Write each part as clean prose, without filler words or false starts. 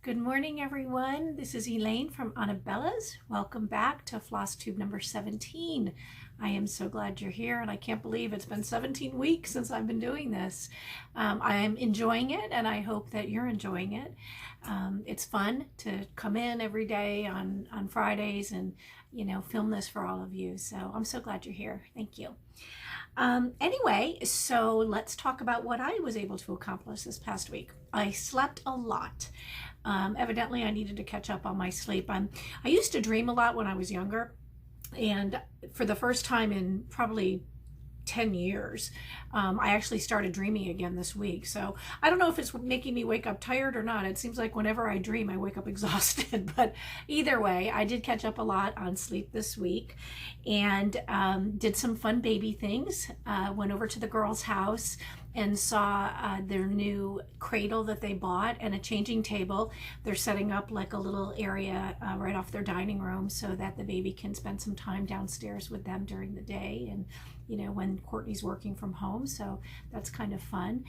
Good morning, everyone. This is Elaine from Anabellas. Welcome back to Flosstube number 17. I am so glad you're here, and I can't believe it's been 17 weeks since I've been doing this. I am enjoying it, and I hope that you're enjoying it. It's fun to come in every day on Fridays and, film this for all of you. So I'm so glad you're here. Thank you. Anyway, so let's talk about what I was able to accomplish this past week. I slept a lot. Evidently, I needed to catch up on my sleep. I used to dream a lot when I was younger, and for the first time in probably 10 years, I actually started dreaming again this week. So I don't know if it's making me wake up tired or not. It seems like whenever I dream, I wake up exhausted. But either way, I did catch up a lot on sleep this week and did some fun baby things. Went over to the girls' house and saw their new cradle that they bought and a changing table. They're setting up like a little area right off their dining room so that the baby can spend some time downstairs with them during the day and when Courtney's working from home. So that's kind of fun.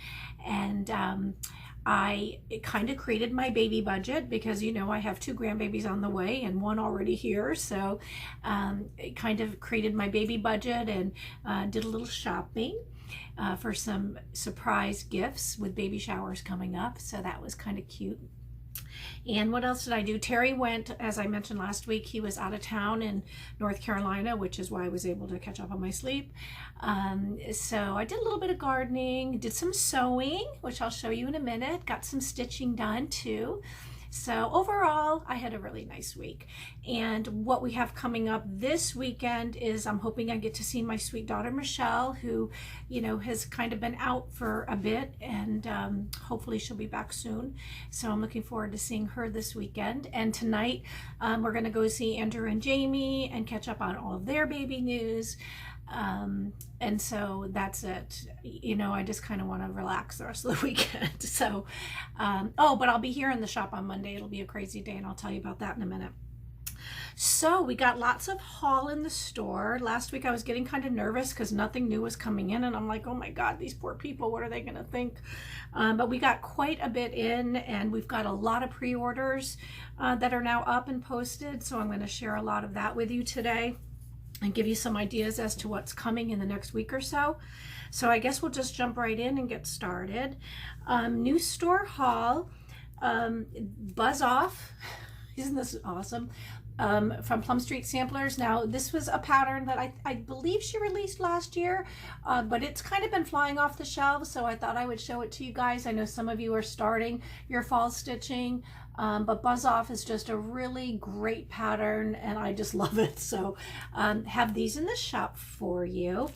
And I kind of created my baby budget because I have 2 grandbabies on the way and 1 already here. So it kind of created my baby budget and did a little shopping for some surprise gifts with baby showers coming up. So that was kind of cute. And what else did I do? Terry went, as I mentioned last week, he was out of town in North Carolina, which is why I was able to catch up on my sleep. So I did a little bit of gardening, did some sewing, which I'll show you in a minute, got some stitching done too. So overall, I had a really nice week. And what we have coming up this weekend is I'm hoping I get to see my sweet daughter, Michelle, who, has kind of been out for a bit, and hopefully she'll be back soon. So I'm looking forward to seeing her this weekend. And tonight, we're going to go see Andrew and Jamie and catch up on all of their baby news. And so that's it. I just kind of want to relax the rest of the weekend. So, but I'll be here in the shop on Monday. It'll be a crazy day, and I'll tell you about that in a minute. So we got lots of haul in the store. Last week I was getting kind of nervous because nothing new was coming in, and I'm like, oh my God, these poor people, what are they going to think? But we got quite a bit in, and we've got a lot of pre-orders that are now up and posted. So I'm going to share a lot of that with you today and give you some ideas as to what's coming in the next week or so. So I guess we'll just jump right in and get started. New store haul, Buzz Off. Isn't this awesome? From Plum Street Samplers. Now, this was a pattern that I believe she released last year, but it's kind of been flying off the shelves, so I thought I would show it to you guys. I know some of you are starting your fall stitching, but Buzz Off is just a really great pattern, and I just love it. So have these in the shop for you.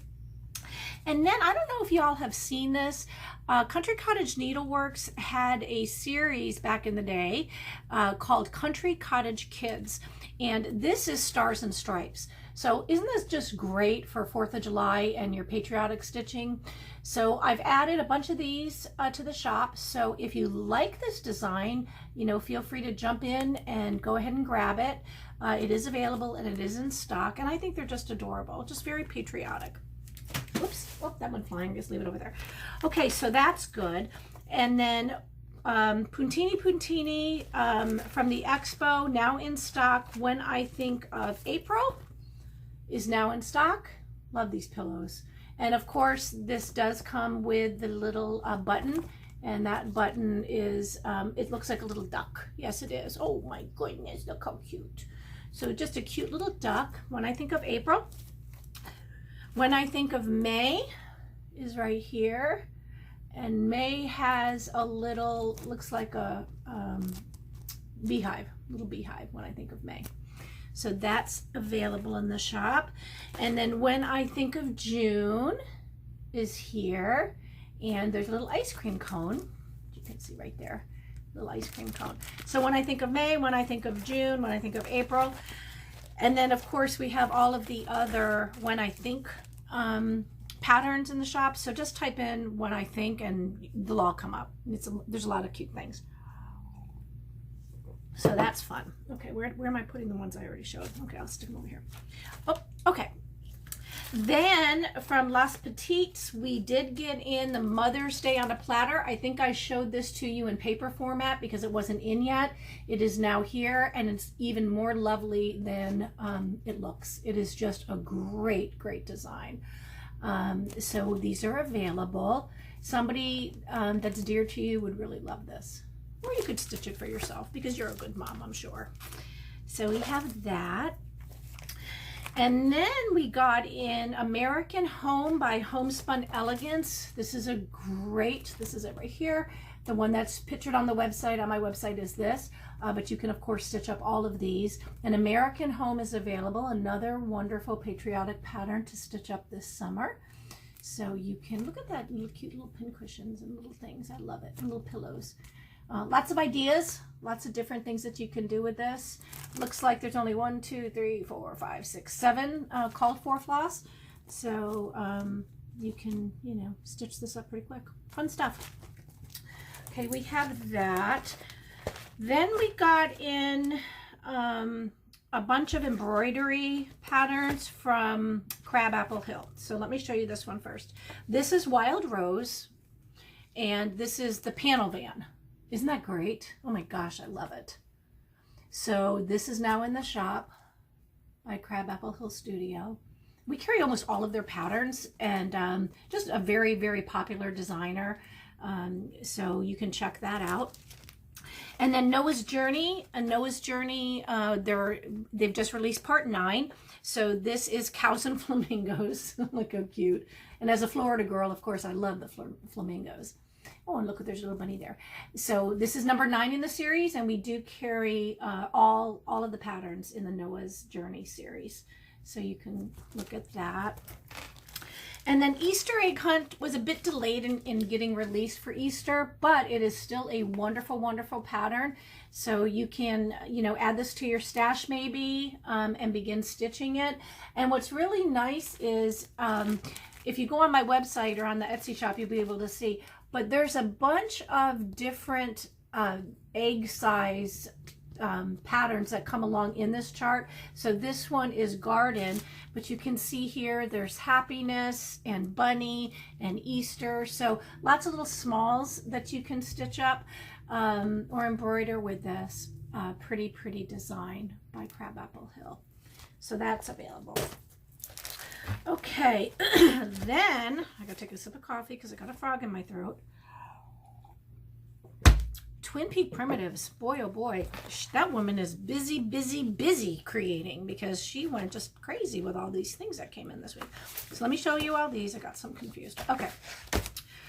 And then, I don't know if y'all have seen this, Country Cottage Needleworks had a series back in the day called Country Cottage Kids. And this is Stars and Stripes. So isn't this just great for 4th of July and your patriotic stitching? So I've added a bunch of these to the shop. So if you like this design, feel free to jump in and go ahead and grab it. It is available and it is in stock. And I think they're just adorable, just very patriotic. Oops, oh, that went flying, just leave it over there. Okay, so that's good. And then Puntini from the Expo, now in stock. When I think of April, is now in stock. Love these pillows. And of course, this does come with the little button, and that button is, it looks like a little duck. Yes, it is. Oh my goodness, look how cute. So just a cute little duck when I think of April. When I think of May is right here, and May has a little, looks like a beehive, little beehive when I think of May. So that's available in the shop. And then when I think of June is here, and there's a little ice cream cone. You can see right there, little ice cream cone. So when I think of May, when I think of June, when I think of April, and then of course we have all of the other when I think patterns in the shop. So just type in when I think and they'll all come up. There's a lot of cute things. So that's fun. Okay, where am I putting the ones I already showed? Okay, I'll stick them over here. Oh, okay. Then from Las Petites, we did get in the Mother's Day on a Platter. I think I showed this to you in paper format because it wasn't in yet. It is now here, and it's even more lovely than it looks. It is just a great, great design. So these are available. Somebody that's dear to you would really love this. Or you could stitch it for yourself because you're a good mom, I'm sure. So we have that. And then we got in American Home by Homespun Elegance. This is a great, this is it right here. The one that's pictured on the website, on my website, is this. But you can, of course, stitch up all of these. An American Home is available. Another wonderful patriotic pattern to stitch up this summer. So you can, look at that little cute little pin cushions and little things. I love it. And little pillows. Lots of ideas, lots of different things that you can do with this. Looks like there's only 1, 2, 3, 4, 5, 6, 7 called for floss. So you can, you know, stitch this up pretty quick. Fun stuff. Okay, we have that. Then we got in a bunch of embroidery patterns from Crabapple Hill. So let me show you this one first. This is Wild Rose, and this is the panel van. Isn't that great? Oh my gosh, I love it. So this is now in the shop by Crabapple Hill Studio. We carry almost all of their patterns, and just a very, very popular designer. So you can check that out. And then Noah's Journey. They've just released part 9. So this is Cows and Flamingos. Look how cute. And as a Florida girl, of course, I love the flamingos. Oh, and look, there's a little bunny there. So this is number 9 in the series, and we do carry all of the patterns in the Noah's Journey series. So you can look at that. And then Easter Egg Hunt was a bit delayed in getting released for Easter, but it is still a wonderful, wonderful pattern. So you can, you know, add this to your stash maybe and begin stitching it. And what's really nice is if you go on my website or on the Etsy shop, you'll be able to see, but there's a bunch of different egg size patterns that come along in this chart. So this one is garden, but you can see here there's happiness and bunny and Easter. So lots of little smalls that you can stitch up or embroider with this pretty design by Crabapple Hill. So that's available. Okay, then I gotta take a sip of coffee because I got a frog in my throat. Twin Peak Primitives, boy oh boy, that woman is busy creating, because she went just crazy with all these things that came in this week. So let me show you all these. I got some confused. Okay,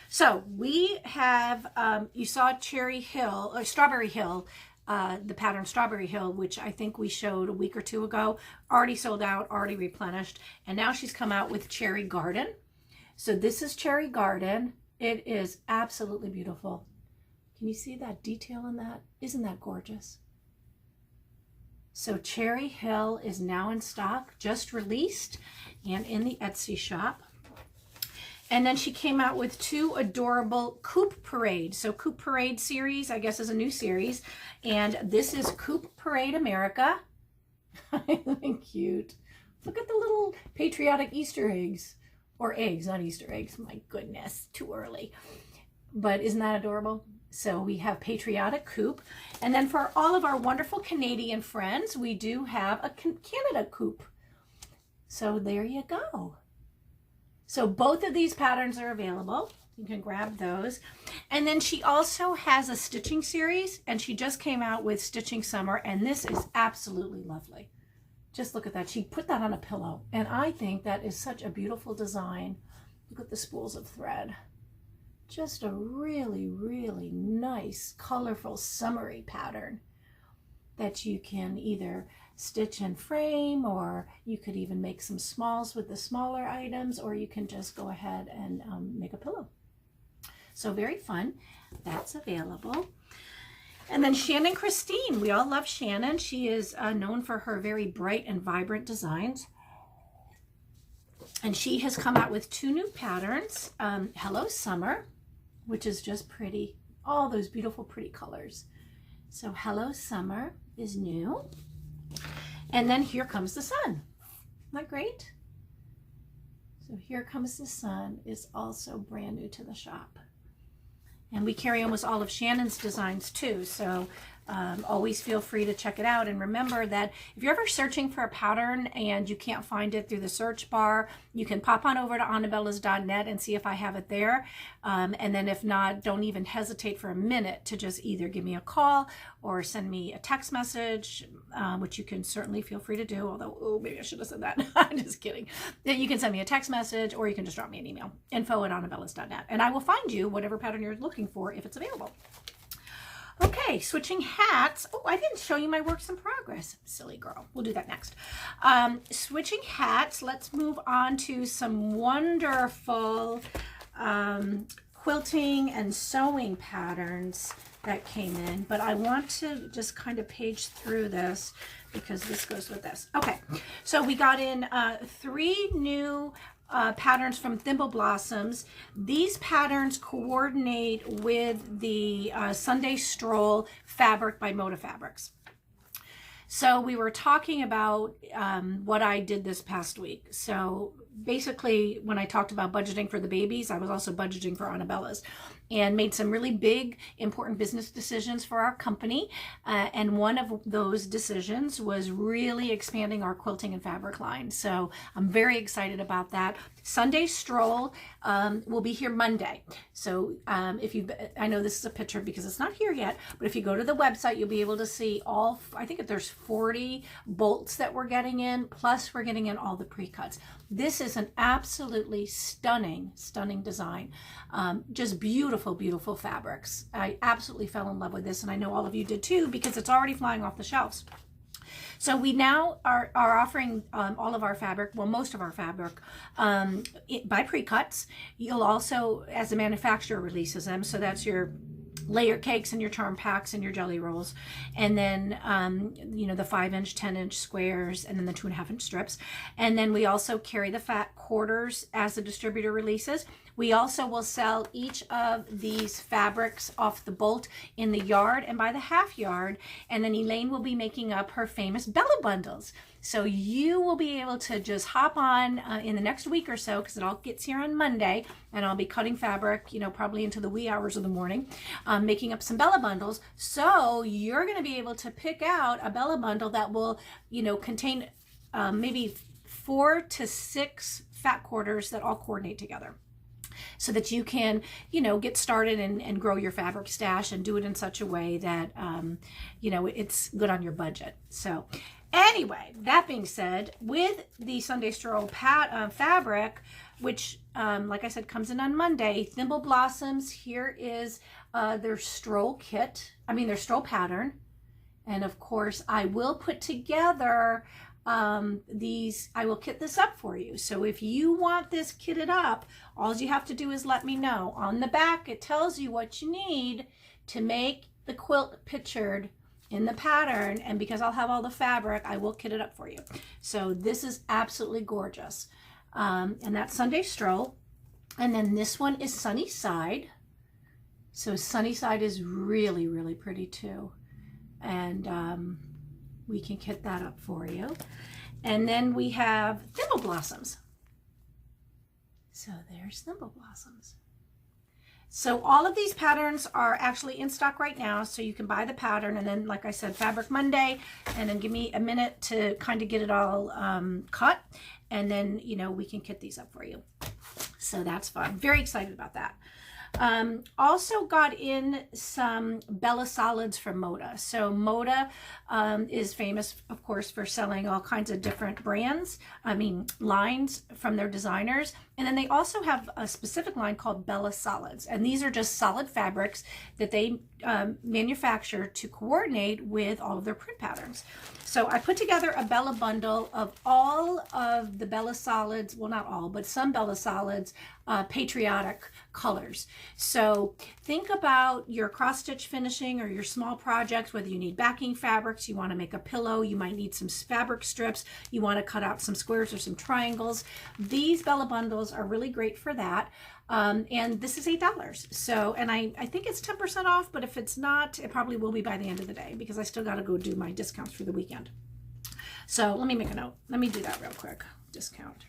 so we have you saw Cherry Hill or Strawberry Hill, the pattern Strawberry Hill, which I think we showed a week or 2 ago. Already sold out, already replenished, and now she's come out with Cherry Garden. So this is Cherry Garden. It is absolutely beautiful. Can you see that detail in that? Isn't that gorgeous? So Cherry Hill is now in stock, just released, and in the Etsy shop. And then she came out with 2 adorable Coop Parade. So Coop Parade series, I guess, is a new series. And this is Coop Parade America. Cute. Look at the little patriotic Easter eggs. Or eggs, not Easter eggs. My goodness, too early. But isn't that adorable? So we have Patriotic Coop. And then for all of our wonderful Canadian friends, we do have a Canada Coop. So there you go. So both of these patterns are available. You can grab those. And then she also has a stitching series, and she just came out with Stitching Summer, and this is absolutely lovely. Just look at that. She put that on a pillow, and I think that is such a beautiful design. Look at the spools of thread. Just a really nice, colorful, summery pattern that you can either stitch and frame, or you could even make some smalls with the smaller items, or you can just go ahead and make a pillow. So very fun. That's available. And then Shannon Christine. We all love Shannon. She is known for her very bright and vibrant designs. And she has come out with 2 new patterns. Hello Summer, which is just pretty. All those beautiful, pretty colors. So Hello Summer is new. And then Here Comes the Sun. Isn't that great? So Here Comes the Sun is also brand new to the shop. And we carry almost all of Shannon's designs too, so always feel free to check it out. And remember that if you're ever searching for a pattern and you can't find it through the search bar, you can pop on over to anabellas.net and see if I have it there. And then if not, don't even hesitate for a minute to just either give me a call or send me a text message, which you can certainly feel free to do, although, oh, maybe I should have said that. I'm just kidding. You can send me a text message or you can just drop me an email, info@anabellas.net, and I will find you whatever pattern you're looking for if it's available. Okay, switching hats. Oh, I didn't show you my works in progress. Silly girl. We'll do that next. Switching hats, let's move on to some wonderful quilting and sewing patterns that came in. But I want to just kind of page through this because this goes with this. Okay, so we got in 3 new patterns from Thimble Blossoms. These patterns coordinate with the Sunday Stroll fabric by Moda Fabrics. So we were talking about what I did this past week. So basically, when I talked about budgeting for the babies, I was also budgeting for Anabellas, and made some really big, important business decisions for our company. And one of those decisions was really expanding our quilting and fabric line. So I'm very excited about that. Sunday Stroll will be here Monday. So if you, I know this is a picture because it's not here yet, but if you go to the website, you'll be able to see all, I think there's 40 bolts that we're getting in, plus we're getting in all the pre-cuts. This is an absolutely stunning, stunning design. Just beautiful, beautiful fabrics. I absolutely fell in love with this, and I know all of you did too, because it's already flying off the shelves. So we now are offering all of our fabric, well, most of our fabric, by pre-cuts. You'll also, as the manufacturer releases them, so that's your layer cakes and your charm packs and your jelly rolls, and then you know, the 5-inch, 10-inch squares, and then the 2.5-inch strips. And then we also carry the fat quarters as the distributor releases. We also will sell each of these fabrics off the bolt in the yard and by the half yard, and then Elaine will be making up her famous BellaBundles. So you will be able to just hop on in the next week or so, because it all gets here on Monday, and I'll be cutting fabric, you know, probably into the wee hours of the morning, making up some BellaBundles. So you're going to be able to pick out a BellaBundle that will, you know, contain maybe 4 to 6 fat quarters that all coordinate together, so that you can, you know, get started and grow your fabric stash and do it in such a way that, you know, it's good on your budget. So anyway, that being said, with the Sunday Stroll fabric, which, like I said, comes in on Monday, Thimble Blossoms, here is their stroll kit, their stroll pattern. And of course, I will put together I will kit this up for you. So if you want this kitted up, all you have to do is let me know. On the back, it tells you what you need to make the quilt pictured in the pattern, and because I'll have all the fabric, I will kit it up for you. So this is absolutely gorgeous. And that's Sunday Stroll. And then this one is Sunny Side. So Sunny Side is really, really pretty too. And we can kit that up for you. And then we have Thimble Blossoms. So there's Thimble Blossoms. So all of these patterns are actually in stock right now, so you can buy the pattern, and then, like I said, Fabric Monday, and then give me a minute to kind of get it all cut, and then, you know, we can kit these up for you. So that's fun. Very excited about that. Also got in some Bella solids from Moda. So Moda is famous, of course, for selling all kinds of different brands, lines from their designers. And then they also have a specific line called Bella Solids. And these are just solid fabrics that they manufacture to coordinate with all of their print patterns. So I put together a Bella bundle of all of the Bella Solids, well, not all, but some Bella Solids patriotic colors. So think about your cross-stitch finishing or your small projects, whether you need backing fabrics, you want to make a pillow, you might need some fabric strips, you want to cut out some squares or some triangles. These Bella bundles are really great for that. And this is $8. So, and I think it's 10% off, but if it's not, it probably will be by the end of the day, because I still got to go do my discounts for the weekend. So let me make a note. Let me do that real quick. Discount.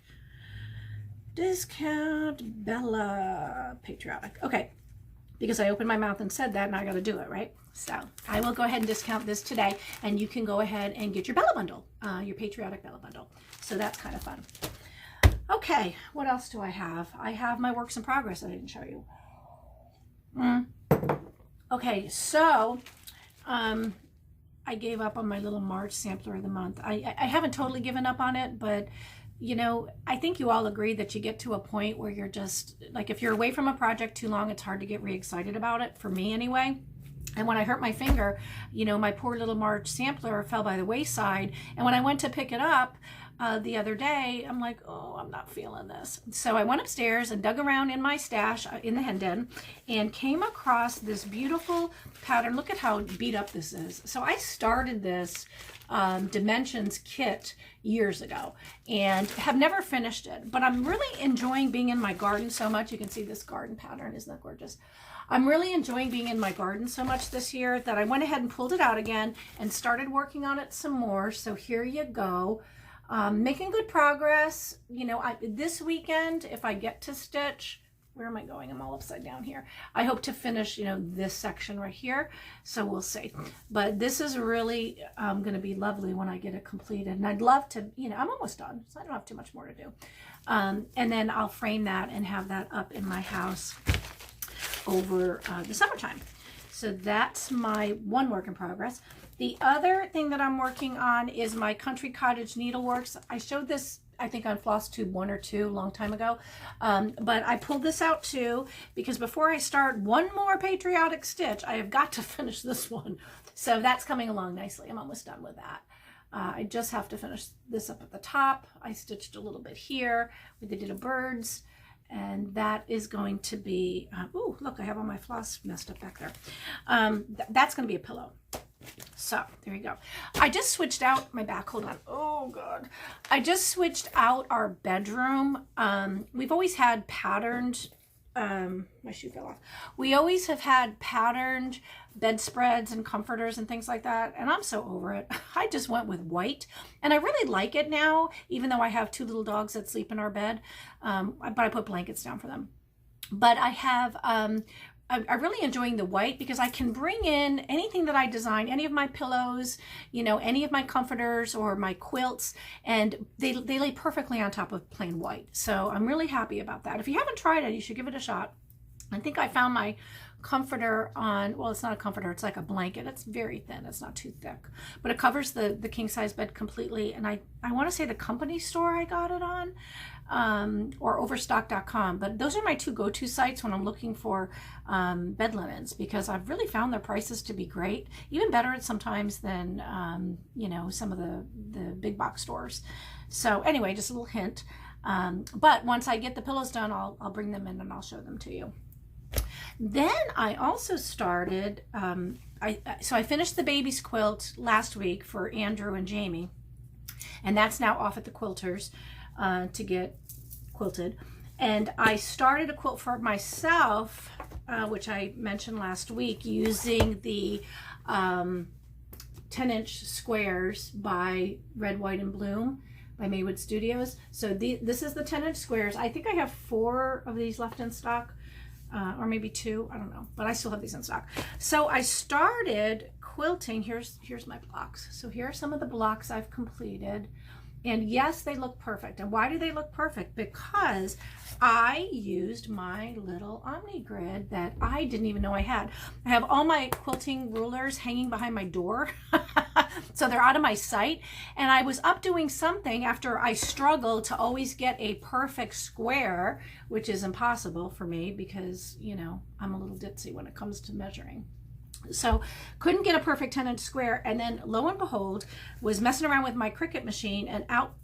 Discount Bella Patriotic. Okay, because I opened my mouth and said that, and I got to do it, right? So I will go ahead and discount this today, and you can go ahead and get your BellaBundle, your Patriotic BellaBundle. So that's kind of fun. Okay, what else do I have? I have my works in progress that I didn't show you. Okay, so I gave up on my little March sampler of the month. I haven't totally given up on it, but you know, I think you all agree that you get to a point where you're just, like, if you're away from a project too long, it's hard to get re-excited about it, for me anyway. And when I hurt my finger, you know, my poor little March sampler fell by the wayside. And when I went to pick it up the other day, I'm like, oh, I'm not feeling this. So I went upstairs and dug around in my stash in the hen den and came across this beautiful pattern. Look at how beat up this is. So I started this dimensions kit years ago and have never finished it, but I'm really enjoying being in my garden so much. You can see this garden pattern, isn't that gorgeous? I'm really enjoying being in my garden so much this year that I went ahead and pulled it out again and started working on it some more. So here you go. Making good progress. You know, this weekend, if I get to stitch, where am I going? I'm all upside down here. I hope to finish, you know, this section right here. So we'll see. But this is really going to be lovely when I get it completed. And I'd love to, you know, I'm almost done, so I don't have too much more to do. And then I'll frame that and have that up in my house over the summertime. So that's my one work in progress. The other thing that I'm working on is my Country Cottage Needleworks. I showed this, I think, on Flosstube 1 or 2 a long time ago, but I pulled this out too because before I start one more patriotic stitch, I have got to finish this one. So that's coming along nicely. I'm almost done with that. I just have to finish this up at the top. I stitched a little bit here. We did a birds. And that is going to be, ooh, look, I have all my floss messed up back there. That's going to be a pillow. So there you go. I just switched out my back. Hold on. Oh God. I just switched out our bedroom. We've always had patterned, my shoe fell off. We always have had patterned bedspreads and comforters and things like that. And I'm so over it. I just went with white and I really like it now, even though I have 2 little dogs that sleep in our bed. But I put blankets down for them. But I have, I'm really enjoying the white because I can bring in anything that I design, any of my pillows, you know, any of my comforters or my quilts, and they lay perfectly on top of plain white. So I'm really happy about that. If you haven't tried it, you should give it a shot. I think I found my comforter on, well, it's not a comforter, it's like a blanket. It's very thin, it's not too thick, but it covers the king size bed completely. And I want to say the company store I got it on, or overstock.com, but those are my 2 go-to sites when I'm looking for bed linens, because I've really found their prices to be great, even better sometimes than you know, some of the big box stores. So anyway, just a little hint. But once I get the pillows done, I'll bring them in and I'll show them to you. Then I also started, so I finished the baby's quilt last week for Andrew and Jamie, and that's now off at the quilters to get quilted. And I started a quilt for myself, which I mentioned last week, using the 10-inch squares by Red, White, and Bloom by Maywood Studios. So this is the 10-inch squares. I think I have 4 of these left in stock. Or maybe 2, I don't know, but I still have these in stock. So I started quilting. Here's my blocks. So here are some of the blocks I've completed. And yes, they look perfect. And why do they look perfect? Because I used my little Omni Grid that I didn't even know I had. I have all my quilting rulers hanging behind my door. So they're out of my sight. And I was up doing something after I struggled to always get a perfect square, which is impossible for me because, you know, I'm a little ditzy when it comes to measuring. So couldn't get a perfect 10-inch square, and then lo and behold was messing around with my Cricut machine, and out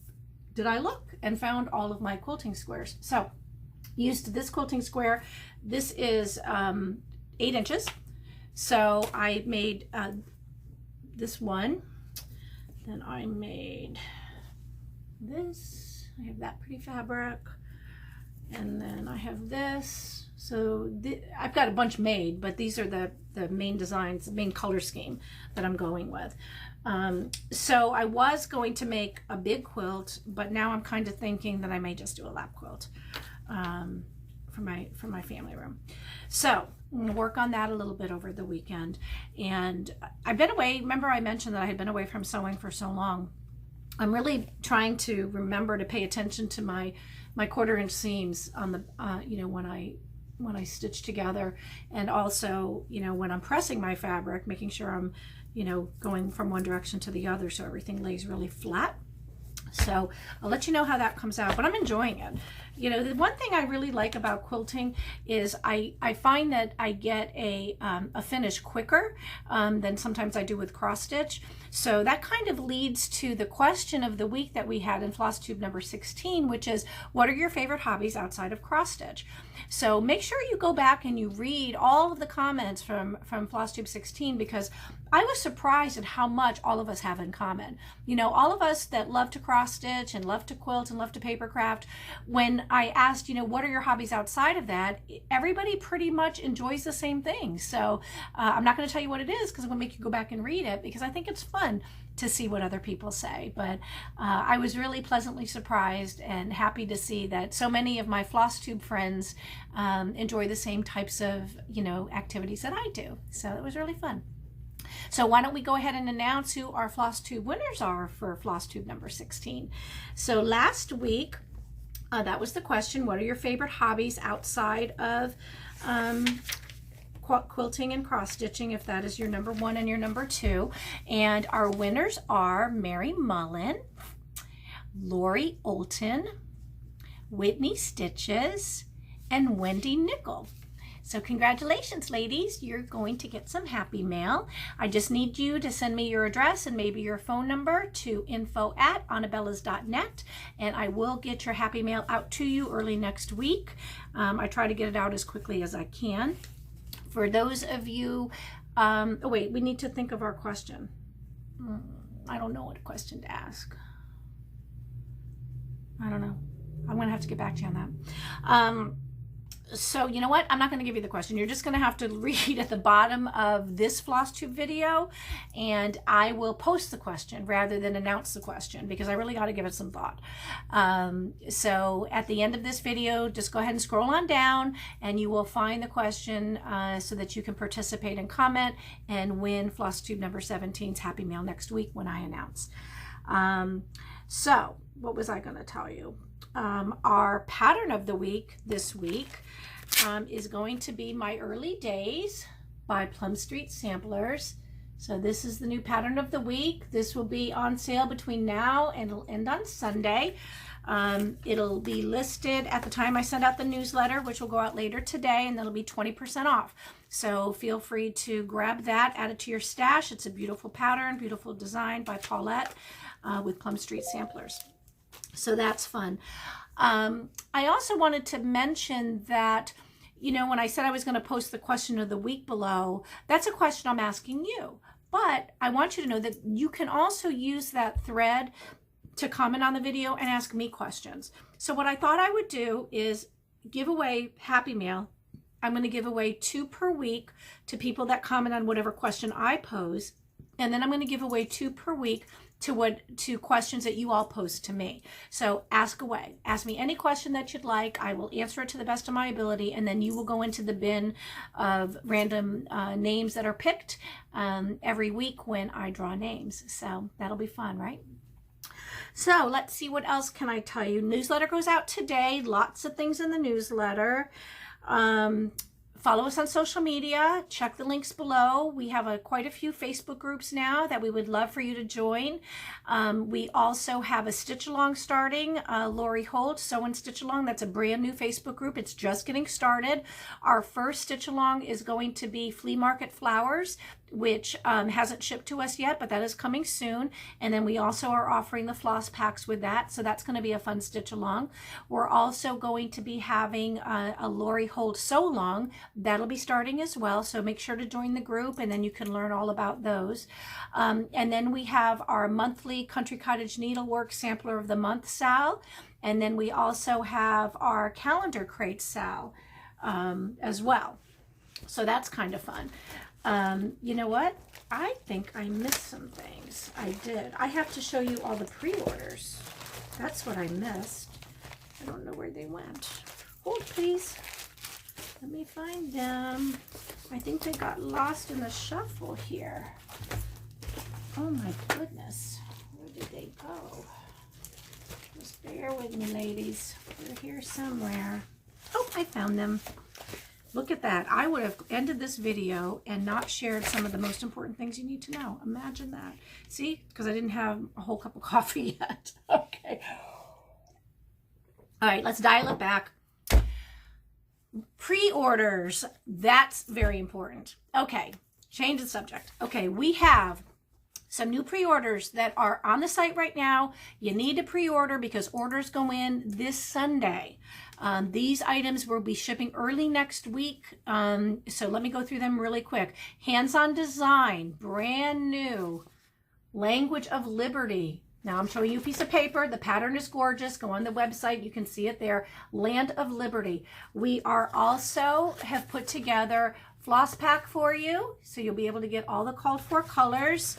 did I look and found all of my quilting squares. So used this quilting square. This is 8 inches. So I made this one, then I made this. I have that pretty fabric, and then I have this. So I've got a bunch made, but these are the main designs, the main color scheme that I'm going with. So I was going to make a big quilt, but now I'm kind of thinking that I may just do a lap quilt. for my family room. So I'm going to work on that a little bit over the weekend. And I've been away. Remember I mentioned that I had been away from sewing for so long. I'm really trying to remember to pay attention to my 1/4 inch seams on the, you know, when I stitch together, and also, you know, when I'm pressing my fabric, making sure I'm, you know, going from one direction to the other so everything lays really flat. So I'll let you know how that comes out, but I'm enjoying it. You know, the one thing I really like about quilting is I find that I get a finish quicker than sometimes I do with cross stitch. So that kind of leads to the question of the week that we had in Flosstube number 16, which is, what are your favorite hobbies outside of cross stitch? So make sure you go back and you read all of the comments from Flosstube 16, because I was surprised at how much all of us have in common. You know, all of us that love to cross stitch and love to quilt and love to paper craft, when I asked, you know, what are your hobbies outside of that, everybody pretty much enjoys the same thing. So I'm not going to tell you what it is, because I'm going to make you go back and read it, because I think it's fun to see what other people say. But I was really pleasantly surprised and happy to see that so many of my Flosstube friends enjoy the same types of, you know, activities that I do. So it was really fun. So why don't we go ahead and announce who our Flosstube winners are for Flosstube number 16. So last week, that was the question, what are your favorite hobbies outside of quilting and cross stitching, if that is your number 1 and your number 2. And our winners are Mary Mullen, Laurie Oulton, Whitney Stitches, and Wendy Nickel. So congratulations, ladies. You're going to get some happy mail. I just need you to send me your address and maybe your phone number to info@anabellas.net, and I will get your happy mail out to you early next week. I try to get it out as quickly as I can. For those of you, oh wait, we need to think of our question. I don't know what question to ask. I don't know. I'm going to have to get back to you on that. So you know what? I'm not going to give you the question. You're just going to have to read at the bottom of this Flosstube video, and I will post the question rather than announce the question, because I really got to give it some thought. So at the end of this video, just go ahead and scroll on down and you will find the question so that you can participate and comment and win Flosstube number 17's happy mail next week when I announce. So what was I going to tell you? Our pattern of the week this week is going to be My Early Days by Plum Street Samplers. So this is the new pattern of the week. This will be on sale between now and it'll end on Sunday. It'll be listed at the time I send out the newsletter, which will go out later today, and that'll be 20% off. So feel free to grab that, add it to your stash. It's a beautiful pattern, beautiful design by Paulette with Plum Street Samplers. So that's fun. I also wanted to mention that, you know, when I said I was going to post the question of the week below, that's a question I'm asking you. But I want you to know that you can also use that thread to comment on the video and ask me questions. So what I thought I would do is give away happy mail. I'm going to give away 2 per week to people that comment on whatever question I pose. And then I'm going to give away 2 per week to questions that you all post to me. So ask away. Ask me any question that you'd like. I will answer it to the best of my ability, and then you will go into the bin of random names that are picked every week when I draw names. So that'll be fun, right? So let's see, what else can I tell you? Newsletter goes out today. Lots of things in the newsletter. Follow us on social media. Check the links below. We have quite a few Facebook groups now that we would love for you to join. We also have a stitch along starting. Laurie Holt, Sew and Stitch Along. That's a brand new Facebook group. It's just getting started. Our first stitch along is going to be Flea Market Flowers, which hasn't shipped to us yet, but that is coming soon. And then we also are offering the floss packs with that, so that's going to be a fun stitch along. We're also going to be having a Laurie Holt sew along. That'll be starting as well, so make sure to join the group, and then you can learn all about those. And then we have our monthly Country Cottage Needlework Sampler of the Month sale, and then we also have our Calendar Crate sale as well. So that's kind of fun. You know what? I think I missed some things. I did. I have to show you all the pre-orders. That's what I missed. I don't know where they went. Hold, please. Let me find them. I think they got lost in the shuffle here. Oh my goodness. Where did they go? Just bear with me, ladies. They're here somewhere. Oh, I found them. Look at that. I would have ended this video and not shared some of the most important things you need to know. Imagine that. See? Because I didn't have a whole cup of coffee yet. Okay. All right, let's dial it back. Pre-orders. That's very important. Okay, change the subject. Okay, we have some new pre-orders that are on the site right now. You need to pre-order because orders go in this Sunday. These items will be shipping early next week. So let me go through them really quick. Hands-on Design, brand new. Language of Liberty. Now I'm showing you a piece of paper. The pattern is gorgeous. Go on the website. You can see it there. Land of Liberty. We are also have put together FlossPak for you. So you'll be able to get all the called for colors.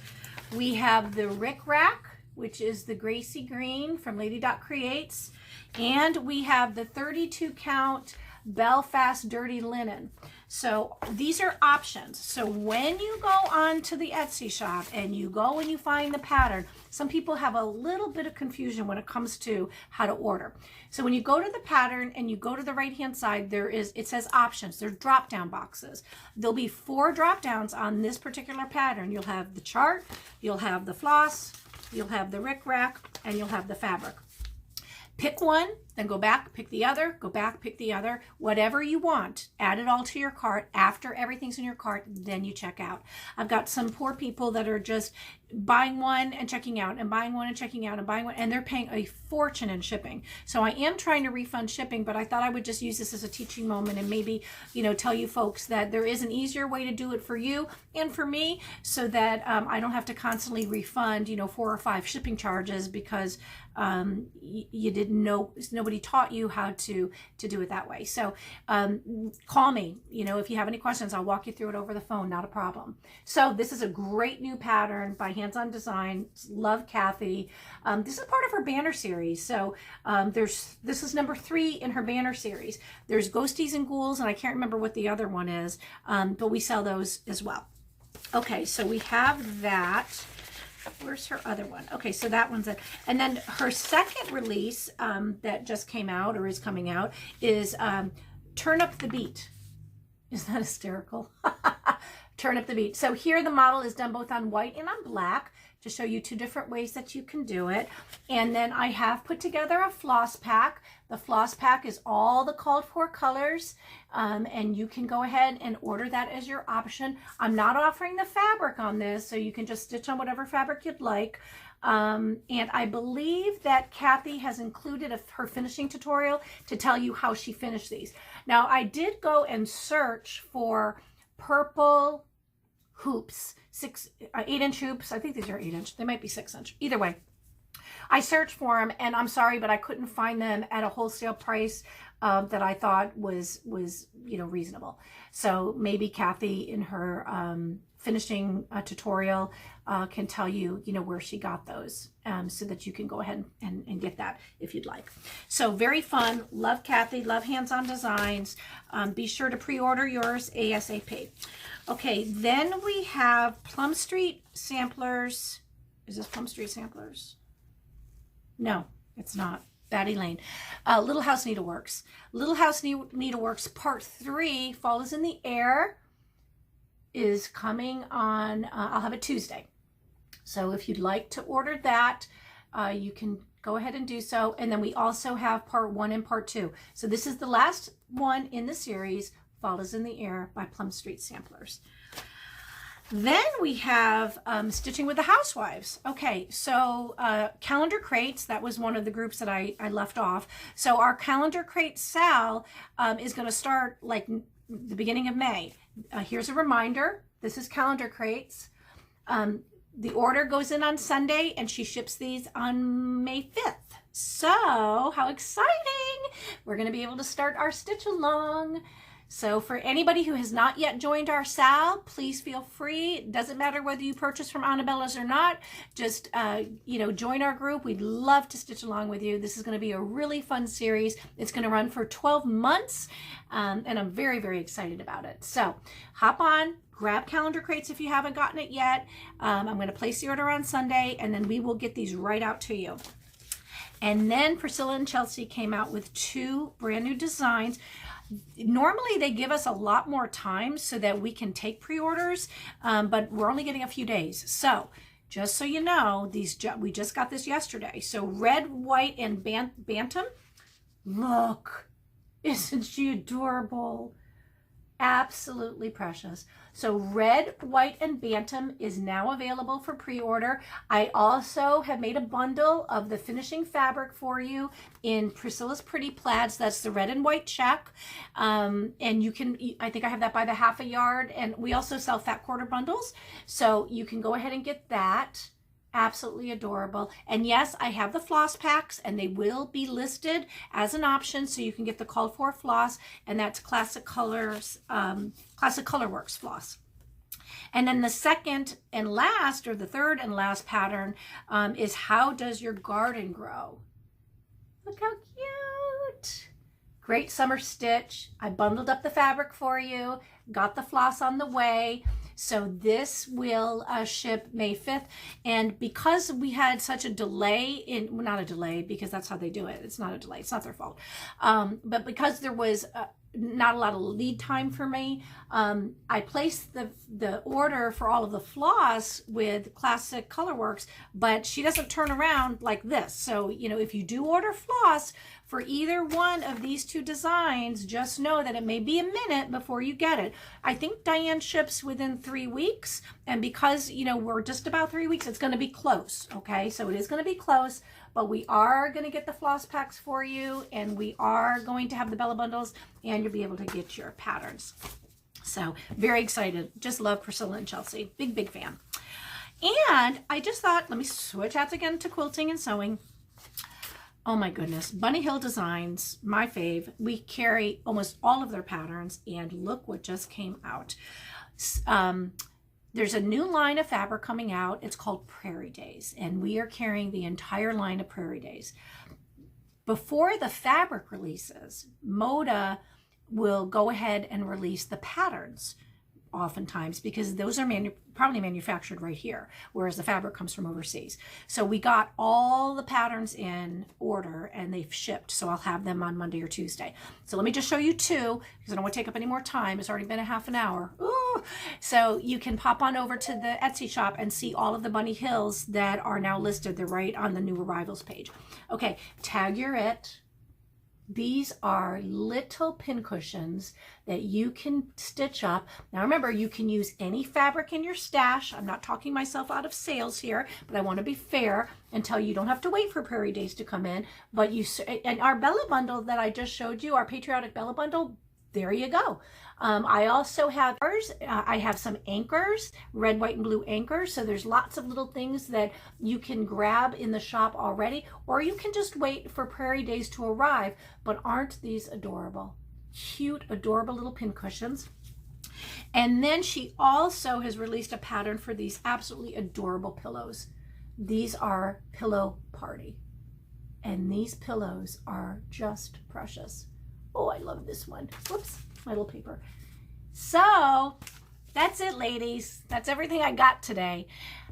We have the Rick Rack, which is the Gracie Green from Lady Dot Creates. And we have the 32 count Belfast Dirty Linen. So these are options. So when you go on to the Etsy shop and you go and you find the pattern, some people have a little bit of confusion when it comes to how to order. So when you go to the pattern and you go to the right hand side, it says options. There's drop down boxes. There'll be 4 drop downs on this particular pattern. You'll have the chart, you'll have the floss, you'll have the Rick Rack, and you'll have the fabric. Pick one, then go back, pick the other, go back, pick the other, whatever you want. Add it all to your cart. After everything's in your cart, then you check out. I've got some poor people that are just buying one and checking out and buying one and checking out and buying one, and they're paying a fortune in shipping. So I am trying to refund shipping, but I thought I would just use this as a teaching moment and maybe, you know, tell you folks that there is an easier way to do it for you and for me so that I don't have to constantly refund, you know, 4 or 5 shipping charges because you didn't know, nobody taught you how to do it that way. So call me, you know, if you have any questions, I'll walk you through it over the phone, not a problem. So this is a great new pattern by Hands-On Design. Love Kathy. This is part of her banner series. So this is number 3 in her banner series. There's Ghosties and Ghouls, and I can't remember what the other one is, but we sell those as well. Okay, so we have that. Where's her other one? Okay, so that one's it. And then her second release that just came out or is coming out is Turn Up the Beat. Isn't that hysterical? Turn Up the Beat. So here the model is done both on white and on black to show you 2 different ways that you can do it. And then I have put together a floss pack. The floss pack is all the called for colors, and you can go ahead and order that as your option. I'm not offering the fabric on this, so you can just stitch on whatever fabric you'd like. And I believe that Kathy has included her finishing tutorial to tell you how she finished these. Now, I did go and search for purple hoops, 8-inch hoops. I think these are 8-inch. They might be 6-inch. Either way, I searched for them, and I'm sorry, but I couldn't find them at a wholesale price that I thought was you know, reasonable. So maybe Kathy in her finishing tutorial can tell you, you know, where she got those so that you can go ahead and get that if you'd like. So very fun. Love Kathy. Love Hands-On Designs. Be sure to pre-order yours ASAP. Okay, then we have Plum Street Samplers. Is this Plum Street Samplers? No, it's not. Batty Lane. Little House Needleworks. Little House Needleworks Part 3, Fall is in the Air, is coming on, I'll have it Tuesday. So if you'd like to order that, you can go ahead and do so. And then we also have Part 1 and Part 2. So this is the last one in the series, Fall is in the Air by Plum Street Samplers. Then we have Stitching with the Housewives. Okay, so Calendar Crates, that was one of the groups that I left off. So our Calendar Crate Sal is going to start like the beginning of May. Here's a reminder. This is Calendar Crates. The order goes in on Sunday, and she ships these on May 5th. So how exciting! We're going to be able to start our stitch along. So for anybody who has not yet joined our sal, please feel free. It doesn't matter whether you purchase from Anabellas or not. Just, join our group. We'd love to stitch along with you. This is going to be a really fun series. It's going to run for 12 months, and I'm very, very excited about it. So hop on, grab calendar crates if you haven't gotten it yet. I'm going to place the order on Sunday, and then we will get these right out to you. And then Priscilla and Chelsea came out with 2 brand new designs. Normally they give us a lot more time so that we can take pre-orders, but we're only getting a few days. So just so you know, we just got this yesterday. So red, white, and bantam. Look, isn't she adorable? Absolutely precious. So red, white, and bantam is now available for pre-order. I also have made a bundle of the finishing fabric for you in Priscilla's Pretty Plaids. That's the red and white check. And you can, I think I have that by the half a yard. And we also sell fat quarter bundles. So you can go ahead and get that. Absolutely adorable. And yes, I have the floss packs, and they will be listed as an option, so you can get the called for floss, and that's Classic Colors, Classic Colorworks floss. And then the second and last, or the third and last pattern, is How Does Your Garden Grow? Look how cute. Great summer stitch. I bundled up the fabric for you, got the floss on the way. So this will ship May 5th. And because we had such a delay well, not a delay, because that's how they do it. It's not a delay. It's not their fault. But because there was not a lot of lead time for me, I placed the order for all of the floss with Classic Colorworks, but she doesn't turn around like this. So, if you do order floss for either one of these 2 designs, just know that it may be a minute before you get it. I think Diane ships within 3 weeks, and because, we're just about 3 weeks, it's going to be close, okay? So it is going to be close, but we are going to get the floss packs for you, and we are going to have the Bella bundles, and you'll be able to get your patterns. So very excited. Just love Priscilla and Chelsea. Big, big fan. And I just thought, let me switch out again to quilting and sewing. Oh my goodness, Bunny Hill Designs, my fave. We carry almost all of their patterns, and look what just came out. There's a new line of fabric coming out. It's called Prairie Days, and we are carrying the entire line of Prairie Days. Before the fabric releases, Moda will go ahead and release the patterns oftentimes, because those are probably manufactured right here, whereas the fabric comes from overseas. So we got all the patterns in order, and they've shipped, so I'll have them on Monday or Tuesday. So let me just show you 2, because I don't want to take up any more time. It's already been a half an hour. Ooh. So you can pop on over to the Etsy shop and see all of the Bunny Hills that are now listed. They're right on the new arrivals page. Okay, tag your it. These are little pin cushions that you can stitch up. Now remember, you can use any fabric in your stash. I'm not talking myself out of sales here, but I want to be fair and tell you you don't have to wait for Prairie Days to come in. But and our Bella bundle that I just showed you, our patriotic Bella bundle, there you go. I also have I have some anchors, red, white, and blue anchors. So there's lots of little things that you can grab in the shop already, or you can just wait for Prairie Days to arrive. But aren't these adorable? Cute, adorable little pin cushions. And then she also has released a pattern for these absolutely adorable pillows. These are Pillow Party. And these pillows are just precious. Oh, I love this one. Whoops, my little paper. So that's it, ladies. That's everything I got today.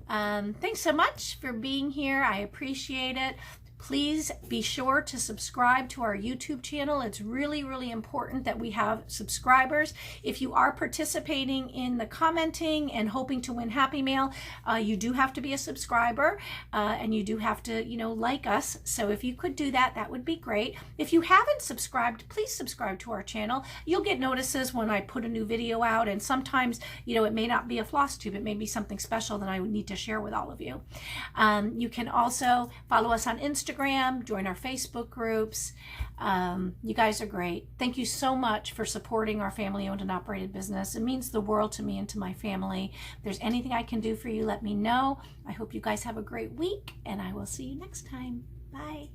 Thanks so much for being here. I appreciate it. Please be sure to subscribe to our YouTube channel. It's really, really important that we have subscribers. If you are participating in the commenting and hoping to win Happy Mail, you do have to be a subscriber, and you do have to, like us. So if you could do that, that would be great. If you haven't subscribed, please subscribe to our channel. You'll get notices when I put a new video out, and sometimes, it may not be a Flosstube. It may be something special that I would need to share with all of you. You can also follow us on Instagram, join our Facebook groups. You guys are great. Thank you so much for supporting our family-owned and operated business. It means the world to me and to my family. If there's anything I can do for you, let me know. I hope you guys have a great week, and I will see you next time. Bye.